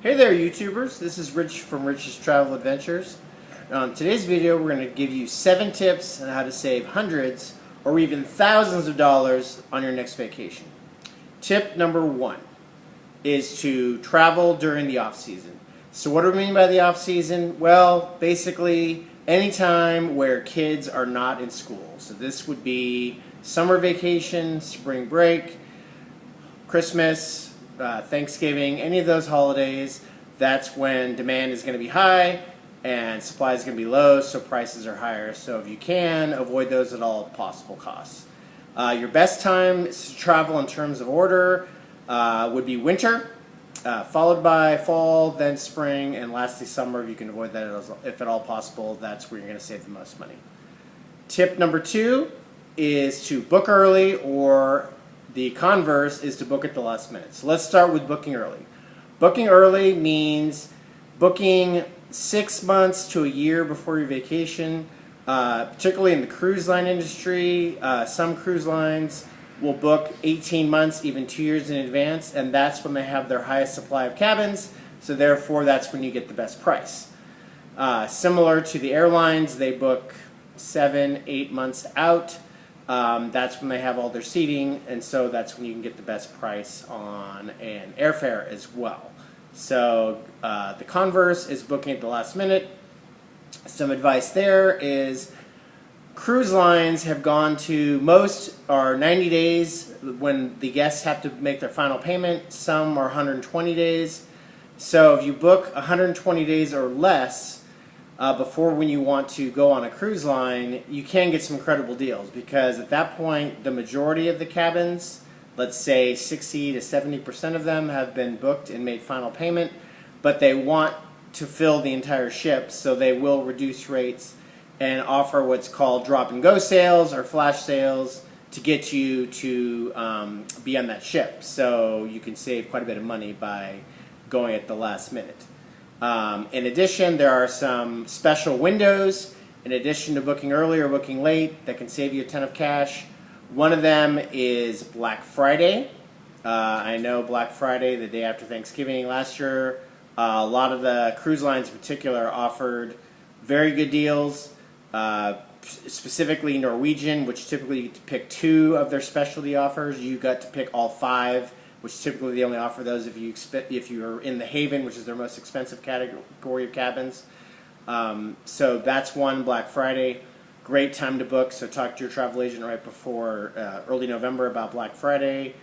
Hey there YouTubers, this is Rich from Rich's Travel Adventures. Today's video we're going to give you 7 tips on how to save hundreds or even thousands of dollars on your next vacation. Tip number 1 is to travel during the off-season. So what do we mean by the off-season? Well, basically any time where kids are not in school. So this would be summer vacation, spring break, Christmas, Thanksgiving, any of those holidays. That's when demand is going to be high and supply is going to be low, so prices are higher. So if you can, avoid those at all possible costs. Your best time to travel in terms of order would be winter, followed by fall, then spring, and lastly summer. If you can avoid that if at all possible, that's where you're going to save the most money. Tip number 2 is to book early, or the converse is to book at the last minute. So let's start with booking early. Booking early means booking 6 months to a year before your vacation, particularly in the cruise line industry. Some cruise lines will book 18 months, even 2 years in advance, and that's when they have their highest supply of cabins, so therefore that's when you get the best price. Similar to the airlines, they book 7-8 months out. That's when they have all their seating, and so that's when you can get the best price on an airfare as well. So the converse is booking at the last minute. Some advice there is cruise lines have gone to, most are 90 days when the guests have to make their final payment. Some are 120 days. So if you book 120 days or less before when you want to go on a cruise line, you can get some incredible deals, because at that point the majority of the cabins, let's say 60 to 70% of them, have been booked and made final payment, but they want to fill the entire ship, so they will reduce rates and offer what's called drop and go sales or flash sales to get you to be on that ship. So you can save quite a bit of money by going at the last minute. In addition, there are some special windows in addition to booking early or booking late that can save you a ton of cash. One of them is Black Friday. I know Black Friday, the day after Thanksgiving last year, a lot of the cruise lines in particular offered very good deals, specifically Norwegian, which typically you get to pick 2 of their specialty offers. You got to pick all 5, which typically they only offer those if you're in the Haven, which is their most expensive category of cabins. So that's one, Black Friday. Great time to book, so talk to your travel agent right before early November about Black Friday,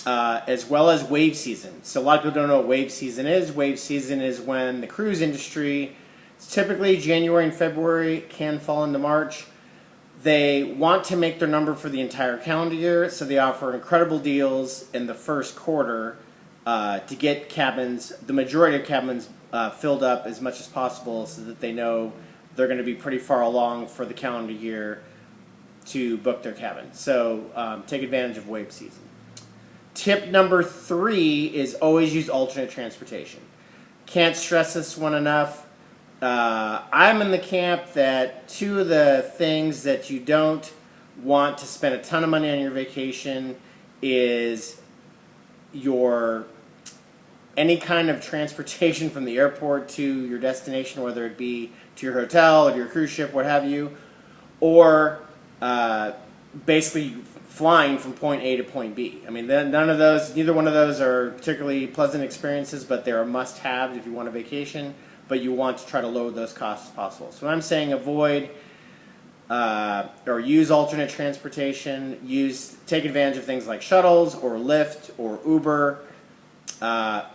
as well as wave season. So a lot of people don't know what wave season is. Wave season is when the cruise industry, it's typically January and February, can fall into March. They want to make their number for the entire calendar year, so they offer incredible deals in the first quarter to get cabins, the majority of cabins, filled up as much as possible, so that they know they're going to be pretty far along for the calendar year to book their cabin. So take advantage of wave season. Tip number 3 is always use alternate transportation. Can't stress this one enough. I'm in the camp that 2 of the things that you don't want to spend a ton of money on your vacation is any kind of transportation from the airport to your destination, whether it be to your hotel or to your cruise ship, what have you, or basically flying from point A to point B. I mean, neither one of those are particularly pleasant experiences, but they're a must-have if you want a vacation. But you want to try to lower those costs as possible. So I'm saying avoid or use alternate transportation. Take advantage of things like shuttles or Lyft or Uber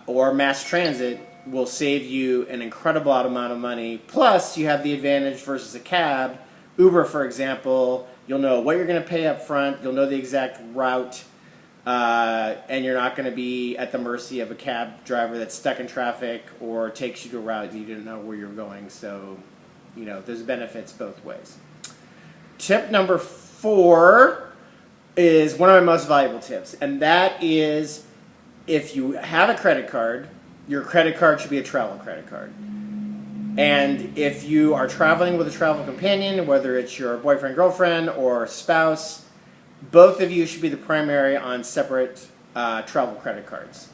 or mass transit. Will save you an incredible amount of money. Plus, you have the advantage versus a cab. Uber, for example, you'll know what you're going to pay up front. You'll know the exact route. And you're not going to be at the mercy of a cab driver that's stuck in traffic or takes you to a route you didn't know where you're going. So, there's benefits both ways. Tip number 4 is one of my most valuable tips, and that is, if you have a credit card, your credit card should be a travel credit card. And if you are traveling with a travel companion, whether it's your boyfriend, girlfriend, or spouse, both of you should be the primary on separate travel credit cards.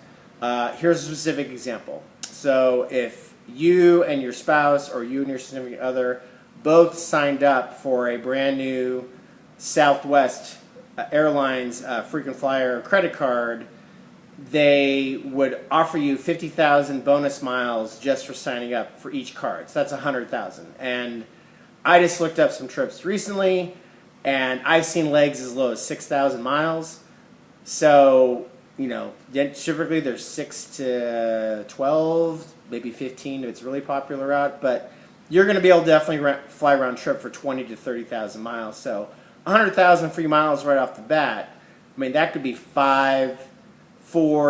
Here's a specific example. So if you and your spouse or you and your significant other both signed up for a brand new Southwest Airlines frequent flyer credit card, they would offer you 50,000 bonus miles just for signing up for each card. So that's 100,000. And I just looked up some trips recently, and I've seen legs as low as 6,000 miles. So, you know, typically there's 6 to 12, maybe 15 if it's a really popular route. But you're going to be able to definitely fly round trip for 20 to 30,000 miles. So 100,000 free miles right off the bat. I mean, that could be 4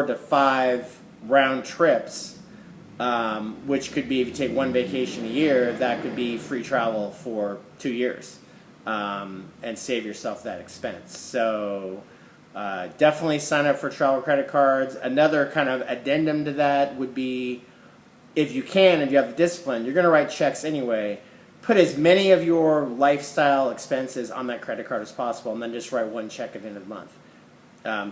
to 5 round trips, which could be, if you take one vacation a year, that could be free travel for 2 years, and save yourself that expense. So definitely sign up for travel credit cards. Another kind of addendum to that would be, if you can, if you have the discipline, you're going to write checks anyway. Put as many of your lifestyle expenses on that credit card as possible, and then just write one check at the end of the month.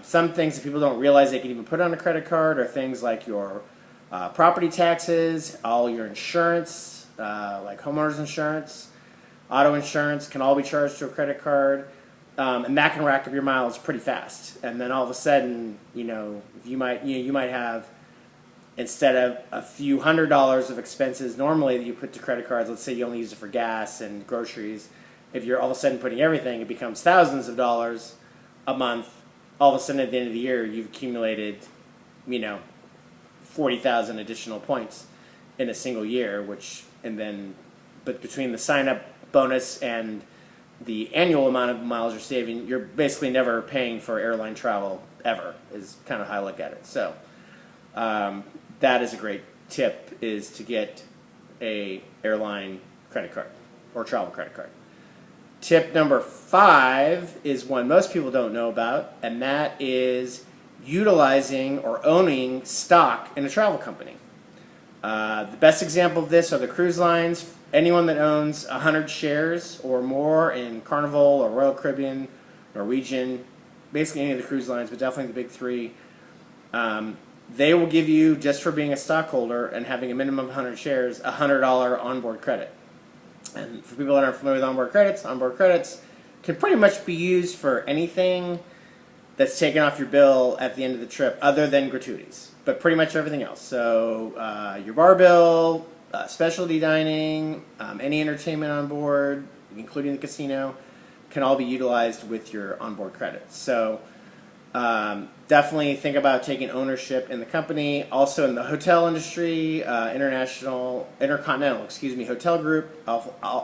Some things that people don't realize they can even put on a credit card are things like your property taxes, all your insurance, like homeowners insurance, auto insurance, can all be charged to a credit card, and that can rack up your miles pretty fast. And then all of a sudden, you know, you might have, instead of a few $100s of expenses normally that you put to credit cards, let's say you only use it for gas and groceries. If you're all of a sudden putting everything, it becomes thousands of dollars a month. All of a sudden at the end of the year, you've accumulated, you know, 40,000 additional points in a single year, but between the sign-up bonus and the annual amount of miles you're saving, you're basically never paying for airline travel ever, is kind of how I look at it. So that is a great tip, is to get a airline credit card or travel credit card. Tip number 5 is one most people don't know about, and that is utilizing or owning stock in a travel company. The best example of this are the cruise lines. Anyone that owns 100 shares or more in Carnival or Royal Caribbean, Norwegian, basically any of the cruise lines, but definitely the big three, they will give you, just for being a stockholder and having a minimum of 100 shares, a $100 onboard credit. And for people that aren't familiar with onboard credits can pretty much be used for anything that's taken off your bill at the end of the trip other than gratuities, but pretty much everything else. So your bar bill, specialty dining, any entertainment on board, including the casino, can all be utilized with your onboard credits. So definitely think about taking ownership in the company. Also in the hotel industry, Intercontinental Hotel Group,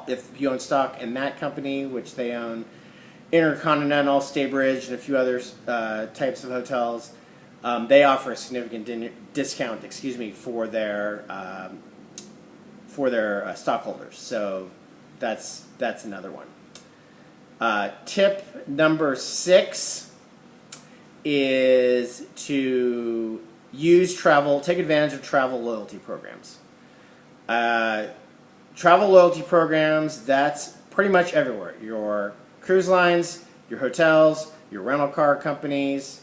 if you own stock in that company, which they own Intercontinental, Staybridge, and a few other types of hotels, they offer a significant discount, for their stockholders. So that's another one. Tip number 6 is to take advantage of travel loyalty programs. Travel loyalty programs, that's pretty much everywhere. Your cruise lines, your hotels, your rental car companies,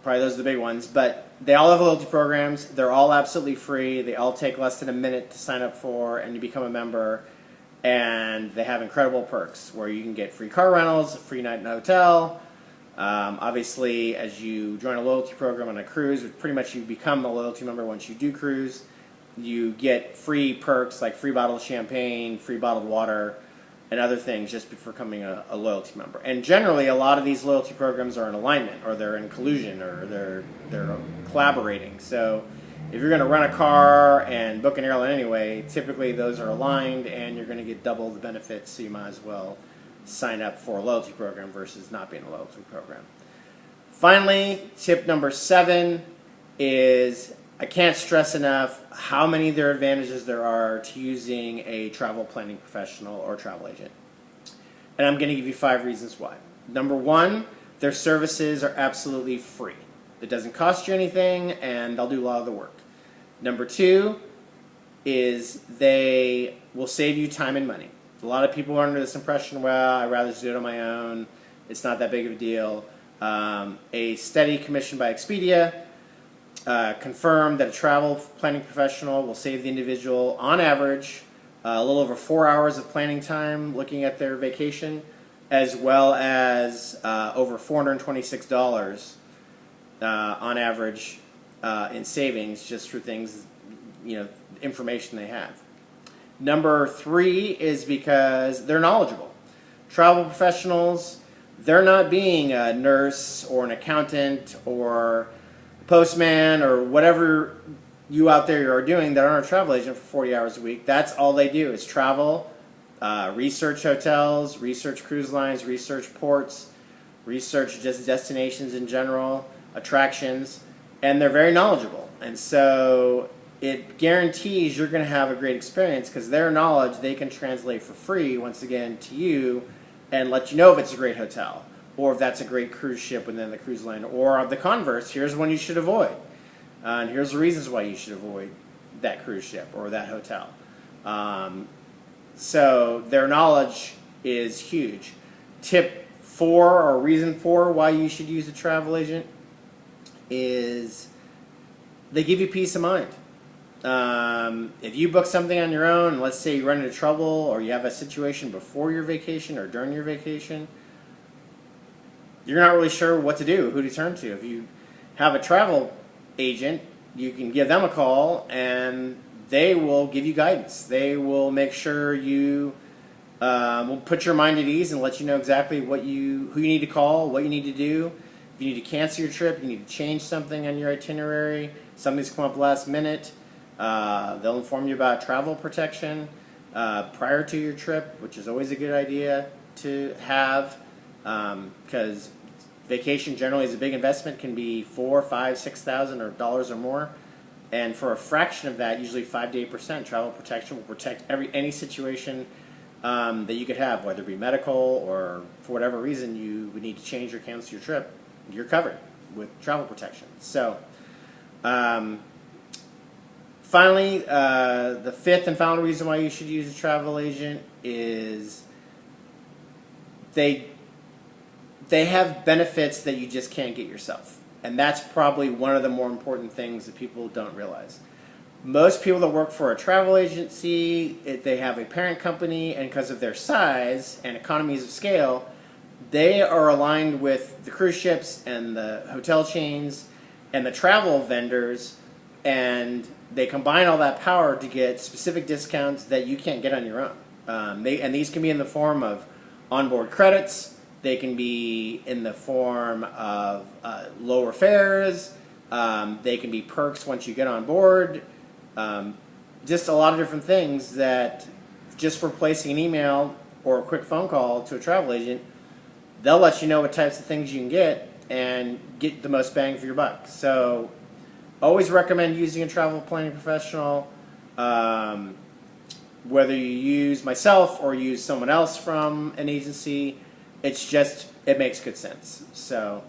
probably those are the big ones, but they all have loyalty programs. They're all absolutely free. They all take less than a minute to sign up for, and you become a member. And they have incredible perks where you can get free car rentals, a free night in a hotel. Obviously, as you join a loyalty program on a cruise, pretty much you become a loyalty member once you do cruise. You get free perks like free bottled champagne, free bottled water, and other things just for becoming a loyalty member. And generally, a lot of these loyalty programs are in alignment, or they're in collusion, or they're collaborating. So if you're going to rent a car and book an airline anyway, typically those are aligned, and you're going to get double the benefits, so you might as well sign up for a loyalty program versus not being a loyalty program. Finally, tip number 7 is, I can't stress enough how many there advantages there are to using a travel planning professional or travel agent. And I'm going to give you 5 reasons why. Number 1, their services are absolutely free. It doesn't cost you anything, and they'll do a lot of the work. Number 2 is they will save you time and money. A lot of people are under this impression, well, I'd rather just do it on my own. It's not that big of a deal. A steady commission by Expedia confirmed that a travel planning professional will save the individual, on average, a little over 4 hours of planning time looking at their vacation, as well as over $426 on average in savings just for things, information they have. Number 3 is because they're knowledgeable. Travel professionals, they're not being a nurse or an accountant or postman or whatever you out there are doing that aren't a travel agent for 40 hours a week. That's all they do is travel, research hotels, research cruise lines, research ports, research just destinations in general, attractions, and they're very knowledgeable. And so it guarantees you're going to have a great experience because their knowledge they can translate for free, once again, to you and let you know if it's a great hotel or if that's a great cruise ship within the cruise line, or the converse, here's one you should avoid. And here's the reasons why you should avoid that cruise ship or that hotel. So their knowledge is huge. Tip 4, or reason 4 why you should use a travel agent, is they give you peace of mind. If you book something on your own, and let's say you run into trouble or you have a situation before your vacation or during your vacation, you're not really sure what to do, who to turn to. If you have a travel agent, you can give them a call and they will give you guidance. They will make sure you will put your mind at ease and let you know exactly who you need to call, what you need to do. If you need to cancel your trip, you need to change something on your itinerary, something's come up last minute, they'll inform you about travel protection prior to your trip, which is always a good idea to have, because vacation generally is a big investment, can be $4,000, $5,000, $6,000 or more, and for a fraction of that, usually 5 to 8%, travel protection will protect any situation that you could have, whether it be medical or for whatever reason you would need to change or cancel your trip. You're covered with travel protection. So, finally, the 5th and final reason why you should use a travel agent is they have benefits that you just can't get yourself. And that's probably one of the more important things that people don't realize. Most people that work for a travel agency, they have a parent company, and because of their size and economies of scale, they are aligned with the cruise ships and the hotel chains and the travel vendors, and they combine all that power to get specific discounts that you can't get on your own. And these can be in the form of onboard credits. They can be in the form of lower fares. They can be perks once you get on board. Just a lot of different things that just for placing an email or a quick phone call to a travel agent, they'll let you know what types of things you can get and get the most bang for your buck. So always recommend using a travel planning professional, whether you use myself or use someone else from an agency. It makes good sense. So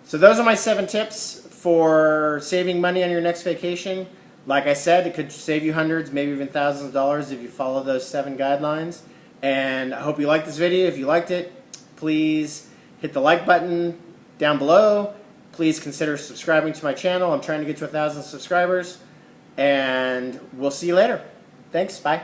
those are my 7 tips for saving money on your next vacation. Like I said, it could save you hundreds, maybe even thousands of dollars if you follow those 7 guidelines. And I hope you liked this video. If you liked it, please hit the like button down below. Please consider subscribing to my channel. I'm trying to get to 1,000 subscribers. And we'll see you later. Thanks. Bye.